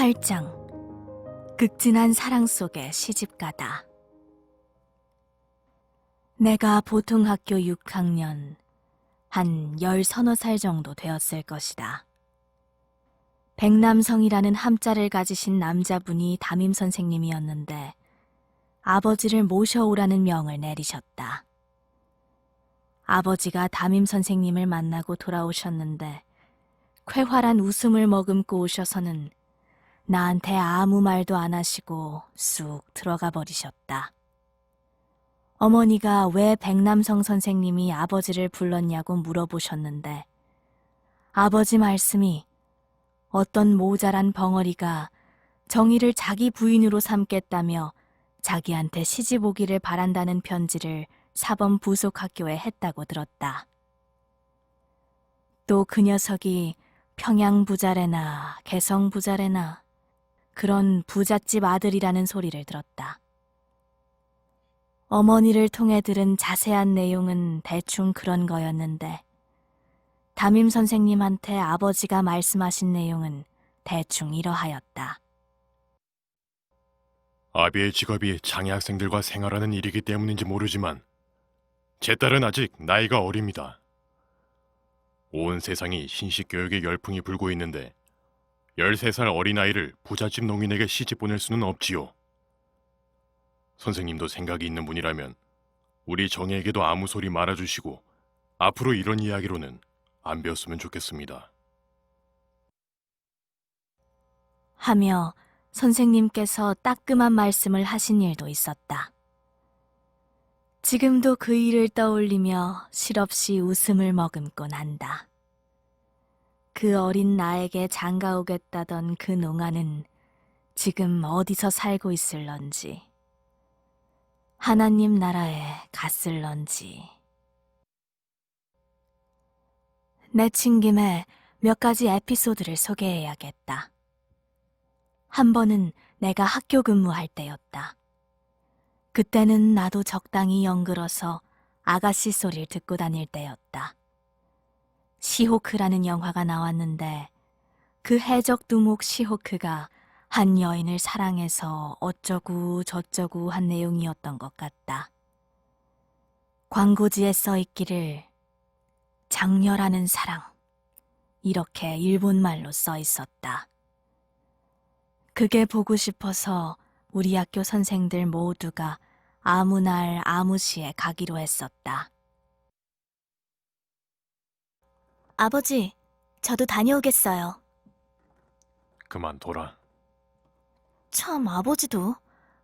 8장 극진한 사랑 속의 시집가다. 내가 보통 학교 6학년 한 10서너 살 정도 되었을 것이다. 백남성이라는 함자를 가지신 남자분이 담임 선생님이었는데 아버지를 모셔오라는 명을 내리셨다. 아버지가 담임 선생님을 만나고 돌아오셨는데 쾌활한 웃음을 머금고 오셔서는 나한테 아무 말도 안 하시고 쑥 들어가 버리셨다. 어머니가 왜 백남성 선생님이 아버지를 불렀냐고 물어보셨는데 아버지 말씀이 어떤 모자란 벙어리가 정희를 자기 부인으로 삼겠다며 자기한테 시집 오기를 바란다는 편지를 사범 부속학교에 했다고 들었다. 또 그 녀석이 평양부자래나 개성부자래나 그런 부잣집 아들이라는 소리를 들었다. 어머니를 통해 들은 자세한 내용은 대충 그런 거였는데 담임 선생님한테 아버지가 말씀하신 내용은 대충 이러하였다. 아비의 직업이 장애 학생들과 생활하는 일이기 때문인지 모르지만 제 딸은 아직 나이가 어립니다. 온 세상이 신식교육의 열풍이 불고 있는데 13살 어린아이를 부잣집 농인에게 시집 보낼 수는 없지요. 선생님도 생각이 있는 분이라면 우리 정혜에게도 아무 소리 말아주시고 앞으로 이런 이야기로는 안 배웠으면 좋겠습니다. 하며 선생님께서 따끔한 말씀을 하신 일도 있었다. 지금도 그 일을 떠올리며 실없이 웃음을 머금곤 한다. 그 어린 나에게 장가오겠다던 그 농아는 지금 어디서 살고 있을런지, 하나님 나라에 갔을런지. 내친 김에 몇 가지 에피소드를 소개해야겠다. 한 번은 내가 학교 근무할 때였다. 그때는 나도 적당히 영글어서 아가씨 소리를 듣고 다닐 때였다. 시호크라는 영화가 나왔는데 그 해적 두목 시호크가 한 여인을 사랑해서 어쩌고 저쩌고 한 내용이었던 것 같다. 광고지에 써 있기를 장렬하는 사랑, 이렇게 일본말로 써 있었다. 그게 보고 싶어서 우리 학교 선생들 모두가 아무 날 아무 시에 가기로 했었다. 아버지, 저도 다녀오겠어요. 그만둬라. 참, 아버지도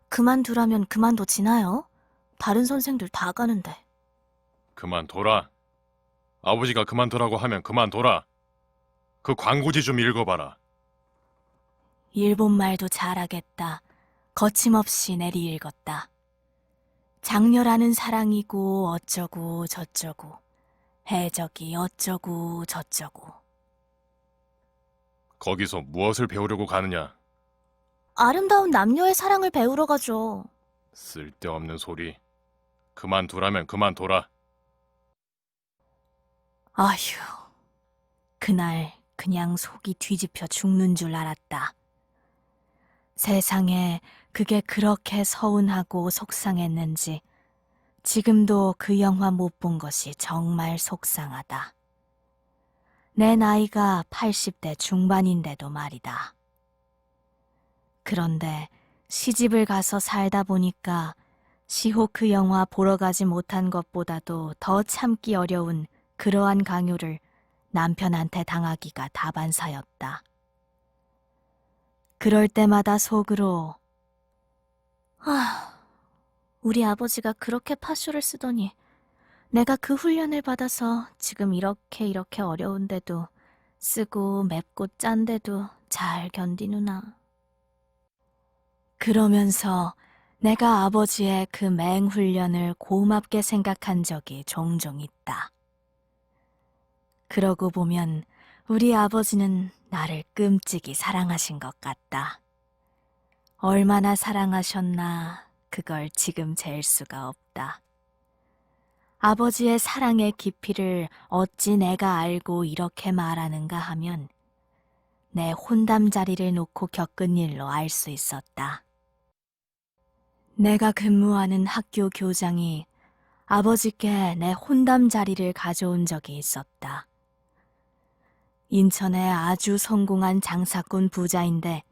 그만두라면 그만둬지나요? 다른 선생들 다 가는데. 그만둬라. 아버지가 그만두라고 하면 그만둬라. 그 광고지 좀 읽어봐라. 일본말도 잘하겠다. 거침없이 내리 읽었다. 장렬하는 사랑이고 어쩌고 저쩌고 해적이 어쩌고 저쩌고. 거기서 무엇을 배우려고 가느냐? 아름다운 남녀의 사랑을 배우러 가죠. 쓸데없는 소리. 그만두라면 그만둬라. 아휴, 그날 그냥 속이 뒤집혀 죽는 줄 알았다. 세상에 그게 그렇게 서운하고 속상했는지 지금도 그 영화 못 본 것이 정말 속상하다. 내 나이가 80대 중반인데도 말이다. 그런데 시집을 가서 살다 보니까 시호크 영화 보러 가지 못한 것보다도 더 참기 어려운 그러한 강요를 남편한테 당하기가 다반사였다. 그럴 때마다 속으로 우리 아버지가 그렇게 파쇼를 쓰더니 내가 그 훈련을 받아서 지금 이렇게 어려운데도 쓰고 맵고 짠데도 잘 견디누나. 그러면서 내가 아버지의 그 맹훈련을 고맙게 생각한 적이 종종 있다. 그러고 보면 우리 아버지는 나를 끔찍이 사랑하신 것 같다. 얼마나 사랑하셨나 그걸 지금 잴 수가 없다. 아버지의 사랑의 깊이를 어찌 내가 알고 이렇게 말하는가 하면 내 혼담 자리를 놓고 겪은 일로 알 수 있었다. 내가 근무하는 학교 교장이 아버지께 내 혼담 자리를 가져온 적이 있었다. 인천의 아주 성공한 장사꾼 부자인데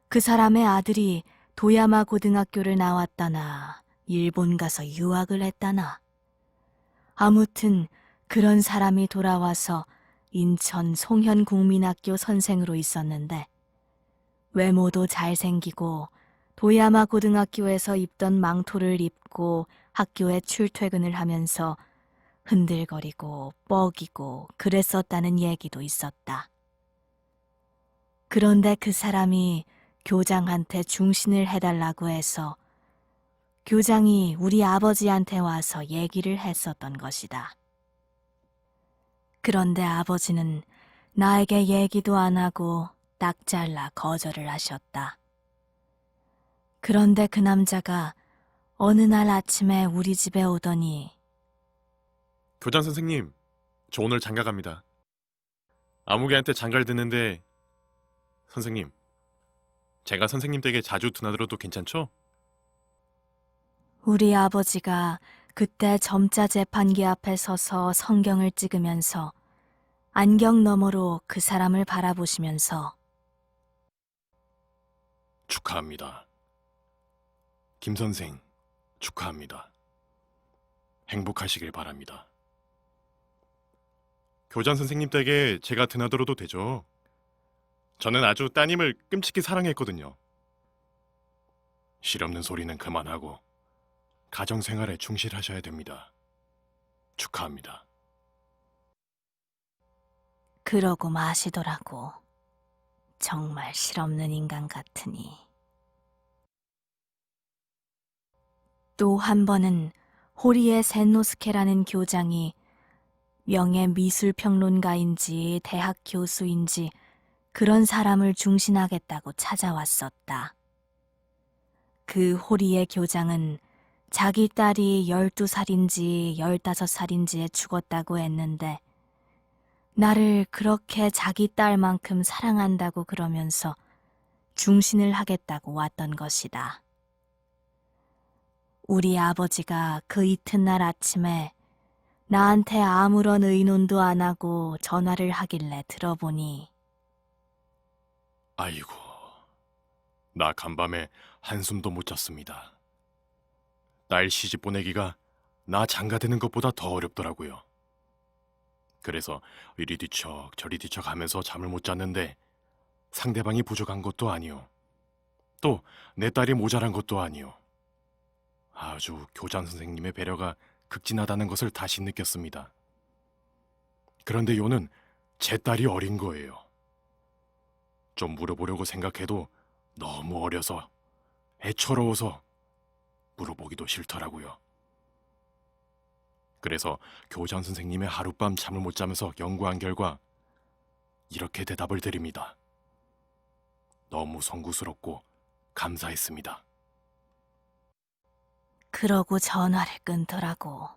그 사람의 아들이 도야마 고등학교를 나왔다나 일본 가서 유학을 했다나 아무튼 그런 사람이 돌아와서 인천 송현국민학교 선생으로 있었는데 외모도 잘생기고 도야마 고등학교에서 입던 망토를 입고 학교에 출퇴근을 하면서 흔들거리고 뻐기고 그랬었다는 얘기도 있었다. 그런데 그 사람이 교장한테 중신을 해달라고 해서 교장이 우리 아버지한테 와서 얘기를 했었던 것이다. 그런데 아버지는 나에게 얘기도 안 하고 딱 잘라 거절을 하셨다. 그런데 그 남자가 어느 날 아침에 우리 집에 오더니 교장 선생님, 저 오늘 장가 갑니다. 아무개한테 장가를 듣는데 선생님, 제가 선생님 댁에 자주 드나들어도 괜찮죠? 우리 아버지가 그때 점자 재판기 앞에 서서 성경을 찍으면서 안경 너머로 그 사람을 바라보시면서 축하합니다. 김 선생, 축하합니다. 행복하시길 바랍니다. 교장 선생님 댁에 제가 드나들어도 되죠? 저는 아주 따님을 끔찍히 사랑했거든요. 실없는 소리는 그만하고 가정생활에 충실하셔야 됩니다. 축하합니다. 그러고 마시더라고. 정말 실없는 인간 같으니. 또 한 번은 호리에 센노스케라는 교장이 명예 미술평론가인지 대학 교수인지 그런 사람을 중신하겠다고 찾아왔었다. 그 호리의 교장은 자기 딸이 12살인지 15살인지에 죽었다고 했는데 나를 그렇게 자기 딸만큼 사랑한다고 그러면서 중신을 하겠다고 왔던 것이다. 우리 아버지가 그 이튿날 아침에 나한테 아무런 의논도 안 하고 전화를 하길래 들어보니 아이고, 나 간밤에 한숨도 못 잤습니다. 딸 시집 보내기가 나 장가드는 것보다 더 어렵더라고요. 그래서 이리 뒤척 저리 뒤척 하면서 잠을 못 잤는데 상대방이 부족한 것도 아니요. 또 내 딸이 모자란 것도 아니요. 아주 교장 선생님의 배려가 극진하다는 것을 다시 느꼈습니다. 그런데 요는 제 딸이 어린 거예요. 좀 물어보려고 생각해도 너무 어려서 애처로워서 물어보기도 싫더라고요. 그래서 교장 선생님의 하룻밤 잠을 못 자면서 연구한 결과 이렇게 대답을 드립니다. 너무 송구스럽고 감사했습니다. 그러고 전화를 끊더라고.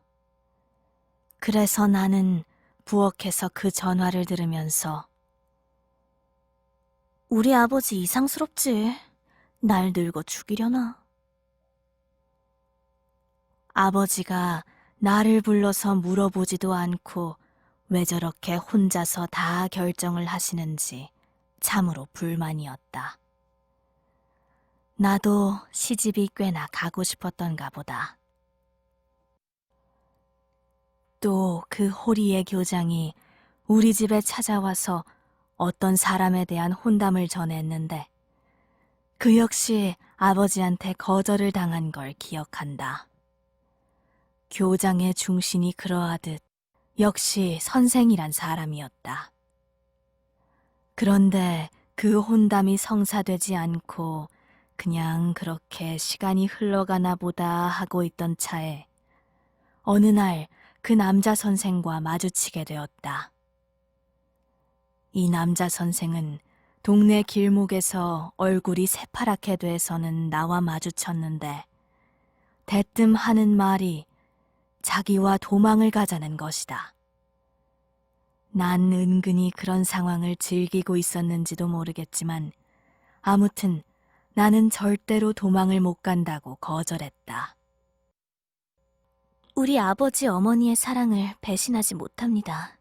그래서 나는 부엌에서 그 전화를 들으면서 우리 아버지 이상스럽지. 날 늙어 죽이려나? 아버지가 나를 불러서 물어보지도 않고 왜 저렇게 혼자서 다 결정을 하시는지 참으로 불만이었다. 나도 시집이 꽤나 가고 싶었던가 보다. 또 그 호리의 교장이 우리 집에 찾아와서 어떤 사람에 대한 혼담을 전했는데 그 역시 아버지한테 거절을 당한 걸 기억한다. 교장의 중신이 그러하듯 역시 선생이란 사람이었다. 그런데 그 혼담이 성사되지 않고 그냥 그렇게 시간이 흘러가나 보다 하고 있던 차에 어느 날 그 남자 선생과 마주치게 되었다. 이 남자 선생은 동네 길목에서 얼굴이 새파랗게 돼서는 나와 마주쳤는데 대뜸 하는 말이 자기와 도망을 가자는 것이다. 난 은근히 그런 상황을 즐기고 있었는지도 모르겠지만 아무튼 나는 절대로 도망을 못 간다고 거절했다. 우리 아버지 어머니의 사랑을 배신하지 못합니다.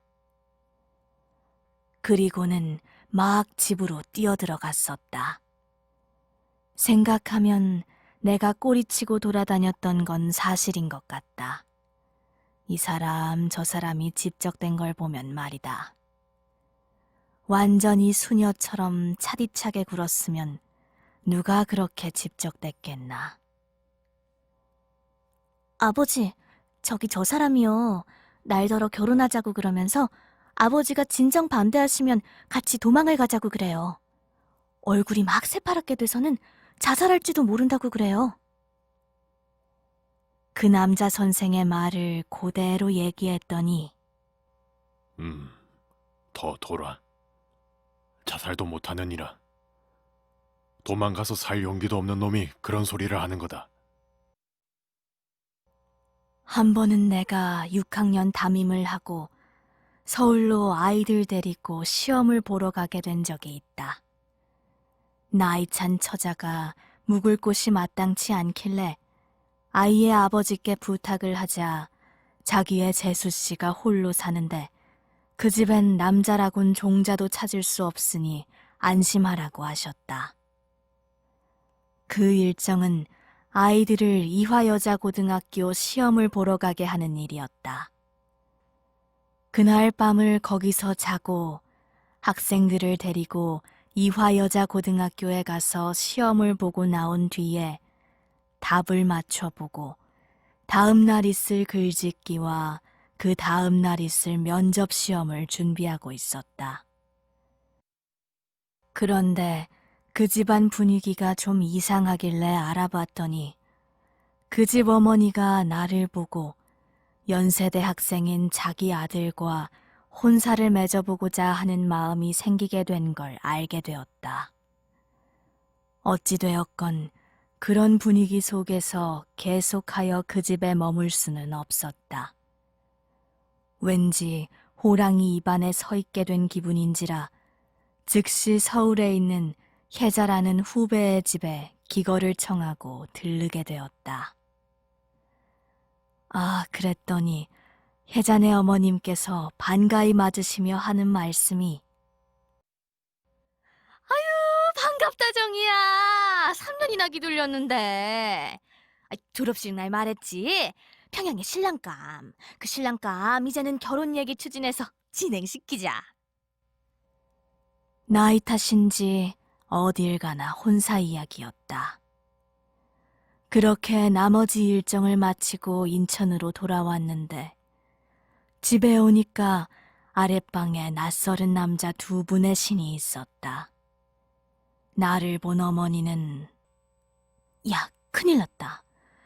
그리고는 막 집으로 뛰어들어갔었다. 생각하면 내가 꼬리치고 돌아다녔던 건 사실인 것 같다. 이 사람 저 사람이 집적된 걸 보면 말이다. 완전히 수녀처럼 차디차게 굴었으면 누가 그렇게 집적됐겠나. 아버지, 저기 저 사람이요. 날더러 결혼하자고 그러면서 아버지가 진정 반대하시면 같이 도망을 가자고 그래요. 얼굴이 막 새파랗게 돼서는 자살할지도 모른다고 그래요. 그 남자 선생의 말을 그대로 얘기했더니 더 돌아. 자살도 못하느니라. 도망가서 살 용기도 없는 놈이 그런 소리를 하는 거다. 한 번은 내가 6학년 담임을 하고 서울로 아이들 데리고 시험을 보러 가게 된 적이 있다. 나이 찬 처자가 묵을 곳이 마땅치 않길래 아이의 아버지께 부탁을 하자 자기의 재수씨가 홀로 사는데 그 집엔 남자라곤 종자도 찾을 수 없으니 안심하라고 하셨다. 그 일정은 아이들을 이화여자고등학교 시험을 보러 가게 하는 일이었다. 그날 밤을 거기서 자고 학생들을 데리고 이화여자고등학교에 가서 시험을 보고 나온 뒤에 답을 맞춰보고 다음 날 있을 글짓기와 그 다음 날 있을 면접 시험을 준비하고 있었다. 그런데 그 집안 분위기가 좀 이상하길래 알아봤더니 그 집 어머니가 나를 보고 연세대 학생인 자기 아들과 혼사를 맺어보고자 하는 마음이 생기게 된 걸 알게 되었다. 어찌되었건 그런 분위기 속에서 계속하여 그 집에 머물 수는 없었다. 왠지 호랑이 입안에 서 있게 된 기분인지라 즉시 서울에 있는 혜자라는 후배의 집에 기거를 청하고 들르게 되었다. 아, 그랬더니 혜자네 어머님께서 반가이 맞으시며 하는 말씀이 아유, 반갑다 정이야. 3년이나 기둘렸는데. 졸업식 날 말했지. 평양의 신랑감. 그 신랑감 이제는 결혼 얘기 추진해서 진행시키자. 나이 탓인지 어딜 가나 혼사 이야기였다. 그렇게 나머지 일정을 마치고 인천으로 돌아왔는데 집에 오니까 아랫방에 낯설은 남자 2분의 신이 있었다. 나를 본 어머니는 야, 큰일 났다.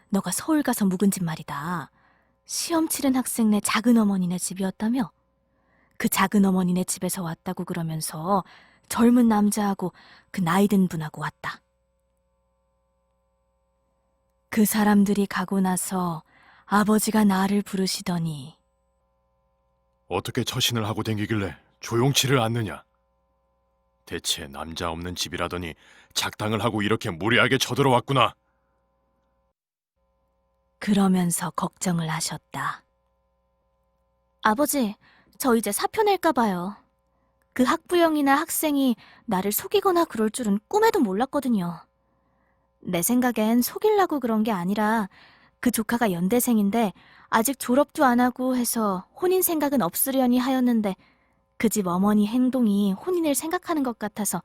너가 서울 가서 묵은 집 말이다. 시험 치른 학생네 작은 어머니네 집이었다며? 그 작은 어머니네 집에서 왔다고 그러면서 젊은 남자하고 그 나이든 분하고 왔다. 그 사람들이 가고 나서 아버지가 나를 부르시더니 어떻게 처신을 하고 댕기길래 조용치를 않느냐? 대체 남자 없는 집이라더니 작당을 하고 이렇게 무리하게 쳐들어왔구나. 그러면서 걱정을 하셨다. 아버지, 저 이제 사표 낼까 봐요. 그 학부형이나 학생이 나를 속이거나 그럴 줄은 꿈에도 몰랐거든요. 내 생각엔 속이려고 그런 게 아니라 그 조카가 연대생인데 아직 졸업도 안 하고 해서 혼인 생각은 없으려니 하였는데 그 집 어머니 행동이 혼인을 생각하는 것 같아서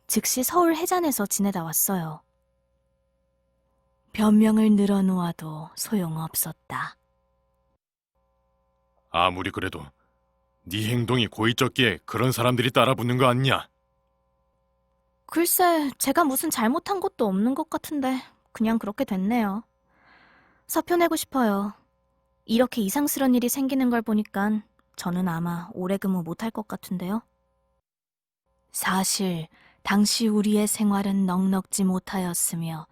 즉시 서울 해잔에서 지내다 왔어요. 변명을 늘어놓아도 소용없었다. 아무리 그래도 네 행동이 고의적기에 그런 사람들이 따라붙는 거 아니냐? 글쎄, 제가 무슨 잘못한 것도 없는 것 같은데 그냥 그렇게 됐네요. 사표 내고 싶어요. 이렇게 이상스러운 일이 생기는 걸 보니까 저는 아마 오래 근무 못할 것 같은데요. 사실 당시 우리의 생활은 넉넉지 못하였으며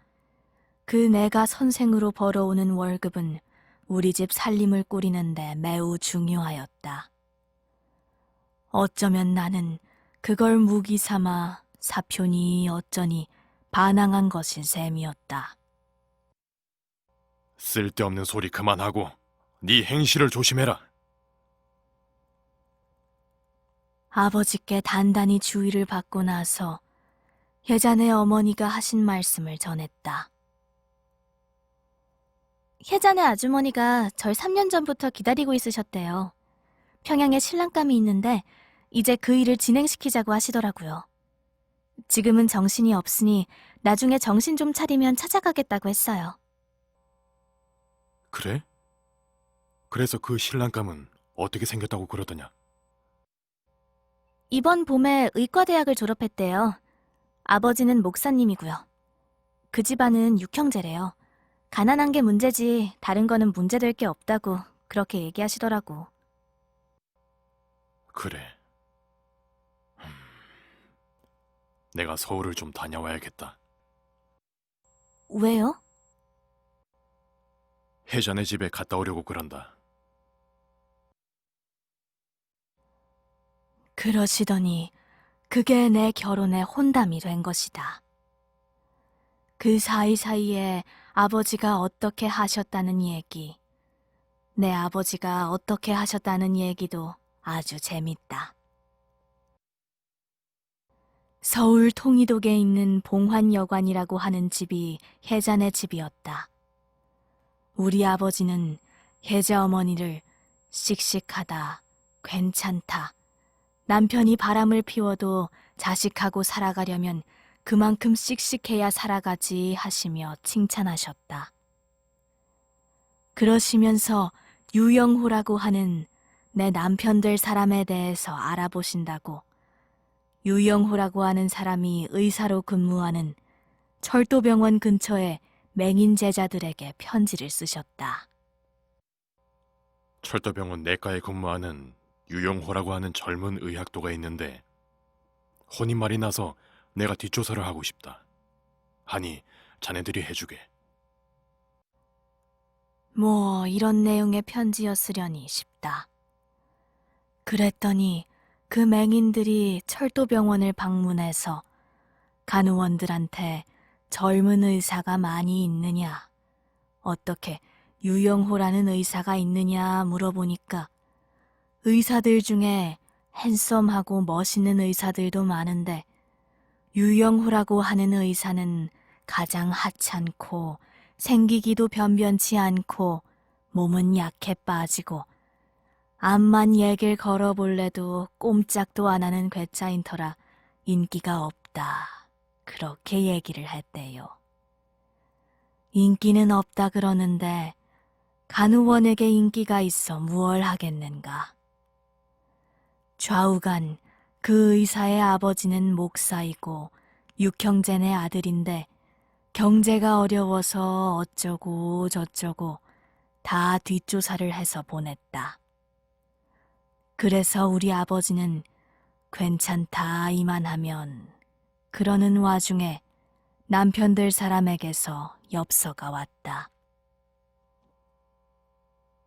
그 내가 선생으로 벌어오는 월급은 우리 집 살림을 꾸리는데 매우 중요하였다. 어쩌면 나는 그걸 무기 삼아 사표니 어쩌니 반항한 것인 셈이었다. 쓸데없는 소리 그만하고 네 행실을 조심해라. 아버지께 단단히 주의를 받고 나서 혜잔의 어머니가 하신 말씀을 전했다. 혜잔의 아주머니가 절 3년 전부터 기다리고 있으셨대요. 평양에 신랑감이 있는데 이제 그 일을 진행시키자고 하시더라고요. 지금은 정신이 없으니 나중에 정신 좀 차리면 찾아가겠다고 했어요. 그래? 그래서 그 신랑감은 어떻게 생겼다고 그러더냐? 이번 봄에 의과대학을 졸업했대요. 아버지는 목사님이고요. 그 집안은 육형제래요. 가난한 게 문제지 다른 거는 문제될 게 없다고 그렇게 얘기하시더라고. 그래. 내가 서울을 좀 다녀와야겠다. 왜요? 혜잔의 집에 갔다 오려고 그런다. 그러시더니 그게 내 결혼의 혼담이 된 것이다. 그 사이사이에 아버지가 어떻게 하셨다는 얘기, 내 아버지가 어떻게 하셨다는 얘기도 아주 재밌다. 서울 통이독에 있는 봉환여관이라고 하는 집이 혜잔의 집이었다. 우리 아버지는 혜자 어머니를 씩씩하다, 괜찮다, 남편이 바람을 피워도 자식하고 살아가려면 그만큼 씩씩해야 살아가지 하시며 칭찬하셨다. 그러시면서 유영호라고 하는 내 남편 될 사람에 대해서 알아보신다고 유영호라고 하는 사람이 의사로 근무하는 철도병원 근처에 맹인 제자들에게 편지를 쓰셨다. 철도병원 내과에 근무하는 유영호라고 하는 젊은 의학도가 있는데 혼인말이 나서 내가 뒷조사를 하고 싶다. 하니 자네들이 해주게. 뭐 이런 내용의 편지였으려니 싶다. 그랬더니 그 맹인들이 철도병원을 방문해서 간호원들한테 젊은 의사가 많이 있느냐, 어떻게 유영호라는 의사가 있느냐 물어보니까 의사들 중에 핸섬하고 멋있는 의사들도 많은데 유영호라고 하는 의사는 가장 하찮고 생기기도 변변치 않고 몸은 약해 빠지고 암만 얘길 걸어볼래도 꼼짝도 안 하는 괴짜인 터라 인기가 없다. 그렇게 얘기를 했대요. 인기는 없다 그러는데 간호원에게 인기가 있어 무얼 하겠는가. 좌우간 그 의사의 아버지는 목사이고 육형제네 아들인데 경제가 어려워서 어쩌고 저쩌고 다 뒷조사를 해서 보냈다. 그래서 우리 아버지는 괜찮다 이만하면 그러는 와중에 남편 될 사람에게서 엽서가 왔다.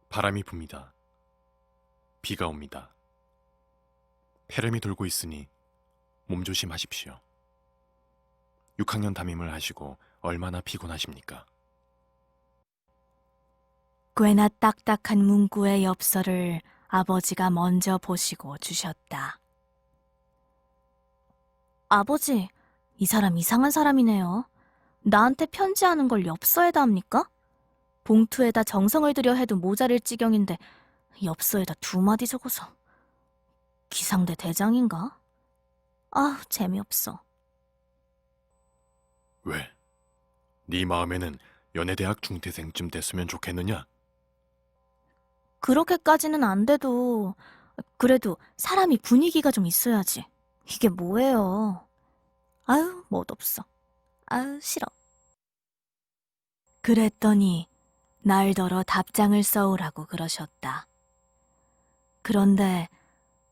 바람이 붑니다. 비가 옵니다. 폐렴이 돌고 있으니 몸조심하십시오. 6학년 담임을 하시고 얼마나 피곤하십니까? 꽤나 딱딱한 문구의 엽서를 아버지가 먼저 보시고 주셨다. 아버지, 이 사람 이상한 사람이네요. 나한테 편지하는 걸 엽서에다 합니까? 봉투에다 정성을 들여 해도 모자랄 지경인데 엽서에다 2마디 적어서. 기상대 대장인가? 아우, 재미없어. 왜? 네 마음에는 연해대학 중퇴생쯤 됐으면 좋겠느냐? 그렇게까지는 안 돼도 그래도 사람이 분위기가 좀 있어야지. 이게 뭐예요? 아유, 멋없어. 아유, 싫어. 그랬더니 날더러 답장을 써오라고 그러셨다. 그런데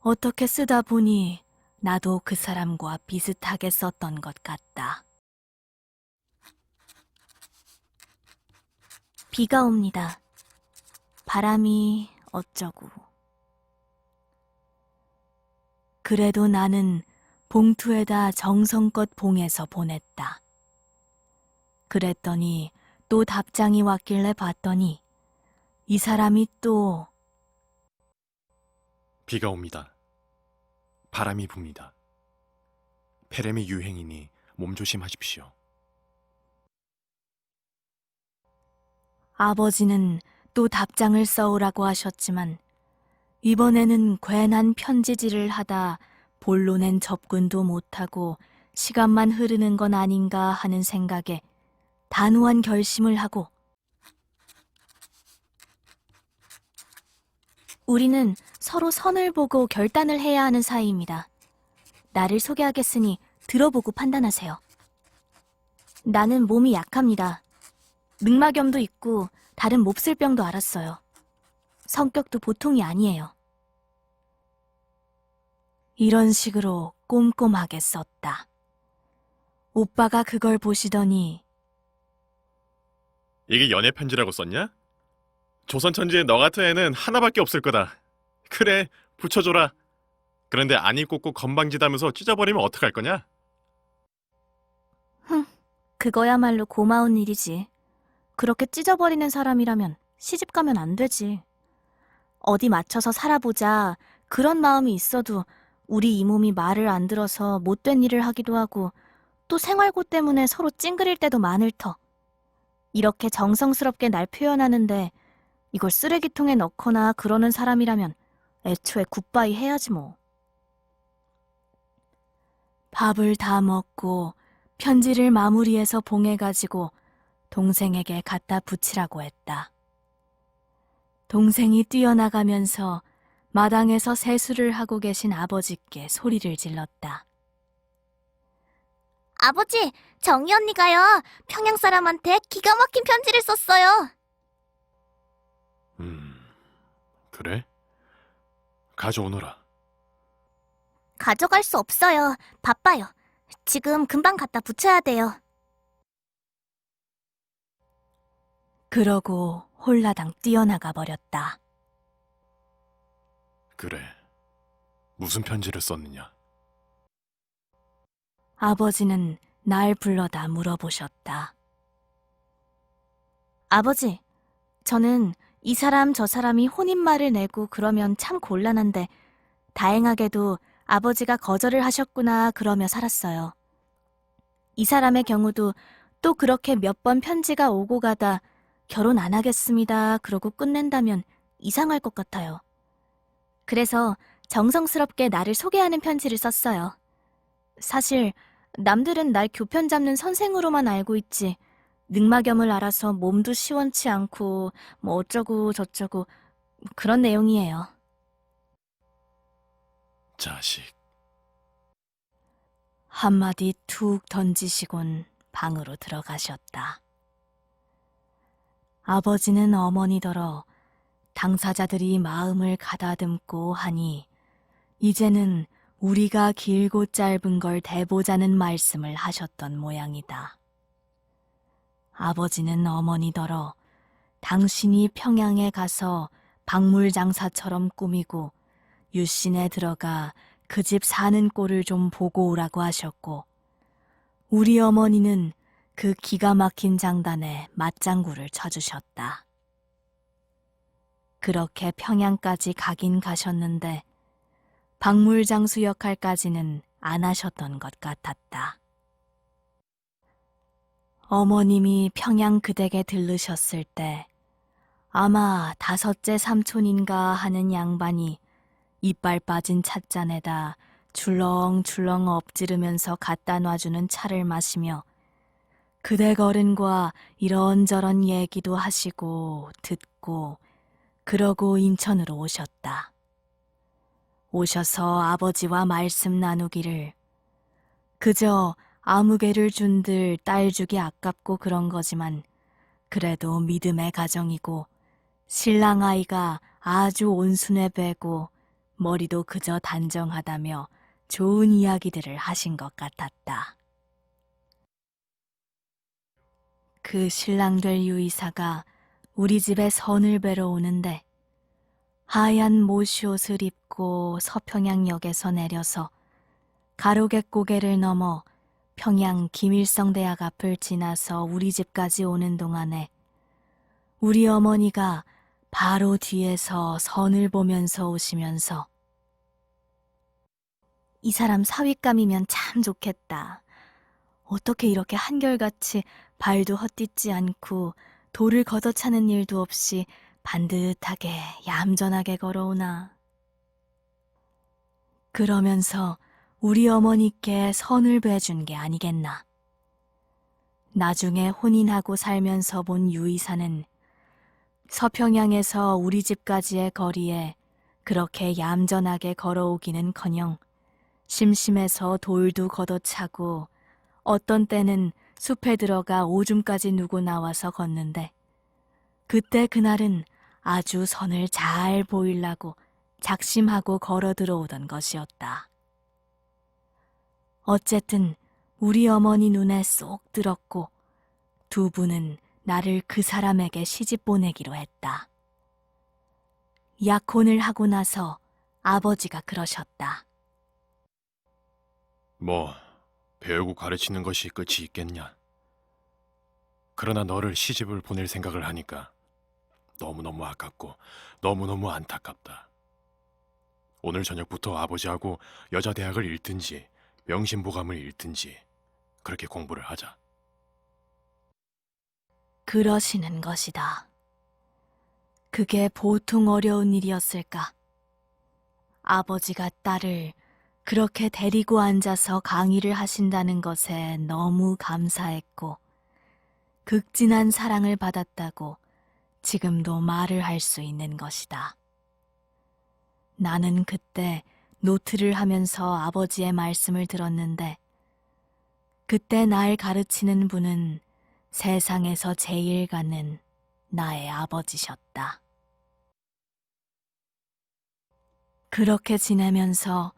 어떻게 쓰다 보니 나도 그 사람과 비슷하게 썼던 것 같다. 비가 옵니다. 바람이 어쩌고. 그래도 나는 봉투에다 정성껏 봉해서 보냈다. 그랬더니 또 답장이 왔길래 봤더니 이 사람이 또 비가 옵니다. 바람이 붑니다. 폐렴이 유행이니 몸조심하십시오. 아버지는 또 답장을 써오라고 하셨지만 이번에는 괜한 편지질을 하다 본론엔 접근도 못하고 시간만 흐르는 건 아닌가 하는 생각에 단호한 결심을 하고 우리는 서로 선을 보고 결단을 해야 하는 사이입니다. 나를 소개하겠으니 들어보고 판단하세요. 나는 몸이 약합니다. 늑막염도 있고 다른 몹쓸 병도 앓았어요. 성격도 보통이 아니에요. 이런 식으로 꼼꼼하게 썼다. 오빠가 그걸 보시더니 이게 연애 편지라고 썼냐? 조선 천지에 너 같은 애는 하나밖에 없을 거다. 그래, 붙여줘라. 그런데 안 읽고 꼭 건방지다면서 찢어버리면 어떡할 거냐? 그거야말로 고마운 일이지. 그렇게 찢어버리는 사람이라면 시집 가면 안 되지. 어디 맞춰서 살아보자. 그런 마음이 있어도 우리 이 몸이 말을 안 들어서 못된 일을 하기도 하고 또 생활고 때문에 서로 찡그릴 때도 많을 터. 이렇게 정성스럽게 날 표현하는데 이걸 쓰레기통에 넣거나 그러는 사람이라면 애초에 굿바이 해야지 뭐. 밥을 다 먹고 편지를 마무리해서 봉해가지고 동생에게 갖다 붙이라고 했다. 동생이 뛰어나가면서 마당에서 세수를 하고 계신 아버지께 소리를 질렀다. 아버지, 정희 언니가요. 평양 사람한테 기가 막힌 편지를 썼어요. 그래? 가져오너라. 가져갈 수 없어요. 바빠요. 지금 금방 갖다 붙여야 돼요. 그러고 홀라당 뛰어나가 버렸다. 그래. 무슨 편지를 썼느냐? 아버지는 날 불러다 물어보셨다. 아버지, 저는 이 사람 저 사람이 혼인말을 내고 그러면 참 곤란한데 다행하게도 아버지가 거절을 하셨구나 그러며 살았어요. 이 사람의 경우도 또 그렇게 몇 번 편지가 오고 가다 결혼 안 하겠습니다 그러고 끝낸다면 이상할 것 같아요. 그래서 정성스럽게 나를 소개하는 편지를 썼어요. 사실 남들은 날 교편 잡는 선생으로만 알고 있지 늑막염을 앓아서 몸도 시원치 않고 뭐 어쩌고 저쩌고 그런 내용이에요. 자식. 한마디 툭 던지시곤 방으로 들어가셨다. 아버지는 어머니더러 당사자들이 마음을 가다듬고 하니 이제는 우리가 길고 짧은 걸 대보자는 말씀을 하셨던 모양이다. 아버지는 어머니더러 당신이 평양에 가서 박물 장사처럼 꾸미고 유신에 들어가 그 집 사는 꼴을 좀 보고 오라고 하셨고 우리 어머니는 그 기가 막힌 장단에 맞장구를 쳐주셨다. 그렇게 평양까지 가긴 가셨는데 박물 장수 역할까지는 안 하셨던 것 같았다. 어머님이 평양 그 댁에 들르셨을 때 아마 다섯째 삼촌인가 하는 양반이 이빨 빠진 찻잔에다 출렁출렁 엎지르면서 갖다 놔주는 차를 마시며 그 댁 어른과 이런저런 얘기도 하시고 듣고 그러고 인천으로 오셨다. 오셔서 아버지와 말씀 나누기를 그저 아무개를 준들 딸 주기 아깝고 그런 거지만 그래도 믿음의 가정이고 신랑 아이가 아주 온순해 배고 머리도 그저 단정하다며 좋은 이야기들을 하신 것 같았다. 그 신랑 될 유이사가 우리 집에 선을 베러 오는데 하얀 모시옷을 입고 서평양역에서 내려서 가로갯 고개를 넘어 평양 김일성대학 앞을 지나서 우리 집까지 오는 동안에 우리 어머니가 바로 뒤에서 선을 보면서 오시면서 이 사람 사윗감이면 참 좋겠다. 어떻게 이렇게 한결같이 발도 헛디지 않고 돌을 걷어차는 일도 없이 반듯하게 얌전하게 걸어오나. 그러면서 우리 어머니께 선을 베준 게 아니겠나. 나중에 혼인하고 살면서 본 유이사는 서평양에서 우리 집까지의 거리에 그렇게 얌전하게 걸어오기는커녕 심심해서 돌도 걷어차고 어떤 때는 숲에 들어가 오줌까지 누고 나와서 걷는데 그때 그날은 아주 선을 잘 보이려고 작심하고 걸어 들어오던 것이었다. 어쨌든 우리 어머니 눈에 쏙 들었고 두 분은 나를 그 사람에게 시집 보내기로 했다. 약혼을 하고 나서 아버지가 그러셨다. 뭐 배우고 가르치는 것이 끝이 있겠냐. 그러나 너를 시집을 보낼 생각을 하니까 너무너무 아깝고 너무너무 안타깝다. 오늘 저녁부터 아버지하고 여자 대학을 읽든지 명심보감을 읽든지 그렇게 공부를 하자. 그러시는 것이다. 그게 보통 어려운 일이었을까? 아버지가 딸을 그렇게 데리고 앉아서 강의를 하신다는 것에 너무 감사했고 극진한 사랑을 받았다고 지금도 말을 할 수 있는 것이다. 나는 그때 노트를 하면서 아버지의 말씀을 들었는데 그때 날 가르치는 분은 세상에서 제일 가는 나의 아버지셨다. 그렇게 지내면서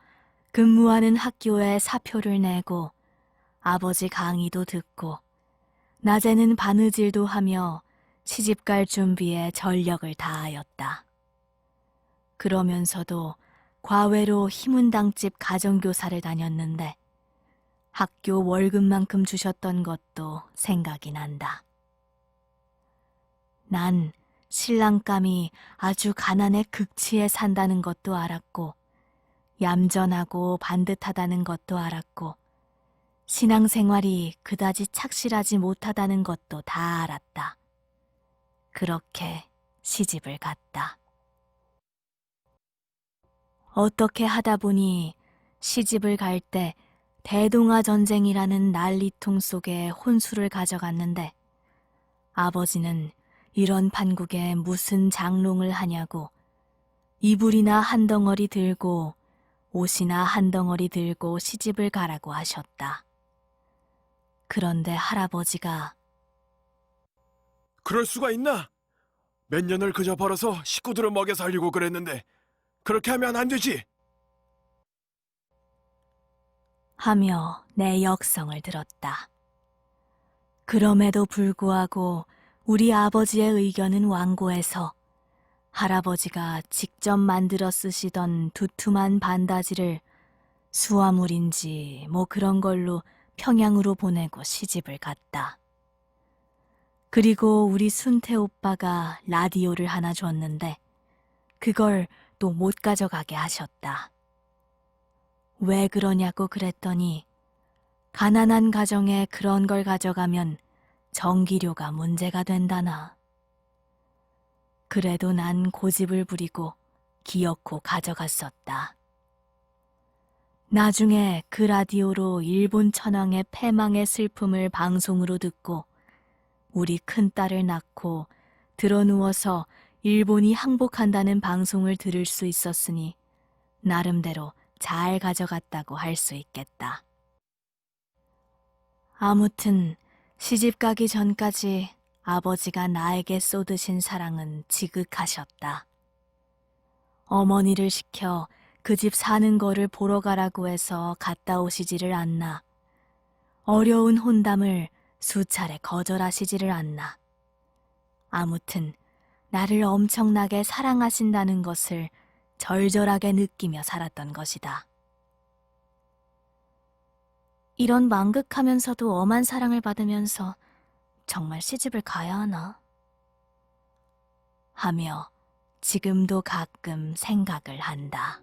근무하는 학교에 사표를 내고 아버지 강의도 듣고 낮에는 바느질도 하며 시집갈 준비에 전력을 다하였다. 그러면서도 과외로 희문당집 가정교사를 다녔는데 학교 월급만큼 주셨던 것도 생각이 난다. 난 신랑감이 아주 가난의 극치에 산다는 것도 알았고 얌전하고 반듯하다는 것도 알았고 신앙생활이 그다지 착실하지 못하다는 것도 다 알았다. 그렇게 시집을 갔다. 어떻게 하다 보니 시집을 갈 때 대동아 전쟁이라는 난리통 속에 혼수를 가져갔는데 아버지는 이런 판국에 무슨 장롱을 하냐고 이불이나 한 덩어리 들고 옷이나 한 덩어리 들고 시집을 가라고 하셨다. 그런데 할아버지가 그럴 수가 있나? 몇 년을 그저 벌어서 식구들을 먹여 살리고 그랬는데 그렇게 하면 안 되지. 하며 내 역성을 들었다. 그럼에도 불구하고 우리 아버지의 의견은 완고해서 할아버지가 직접 만들어 쓰시던 두툼한 반다지를 수화물인지 뭐 그런 걸로 평양으로 보내고 시집을 갔다. 그리고 우리 순태 오빠가 라디오를 하나 줬는데 그걸 또 못 가져가게 하셨다. 왜 그러냐고 그랬더니 가난한 가정에 그런 걸 가져가면 전기료가 문제가 된다나. 그래도 난 고집을 부리고 기어코 가져갔었다. 나중에 그 라디오로 일본 천황의 패망의 슬픔을 방송으로 듣고 우리 큰딸을 낳고 드러누워서 일본이 항복한다는 방송을 들을 수 있었으니 나름대로 잘 가져갔다고 할 수 있겠다. 아무튼 시집 가기 전까지 아버지가 나에게 쏟으신 사랑은 지극하셨다. 어머니를 시켜 그 집 사는 거를 보러 가라고 해서 갔다 오시지를 않나. 어려운 혼담을 수차례 거절하시지를 않나. 아무튼 나를 엄청나게 사랑하신다는 것을 절절하게 느끼며 살았던 것이다. 이런 망극하면서도 엄한 사랑을 받으면서 정말 시집을 가야 하나? 하며 지금도 가끔 생각을 한다.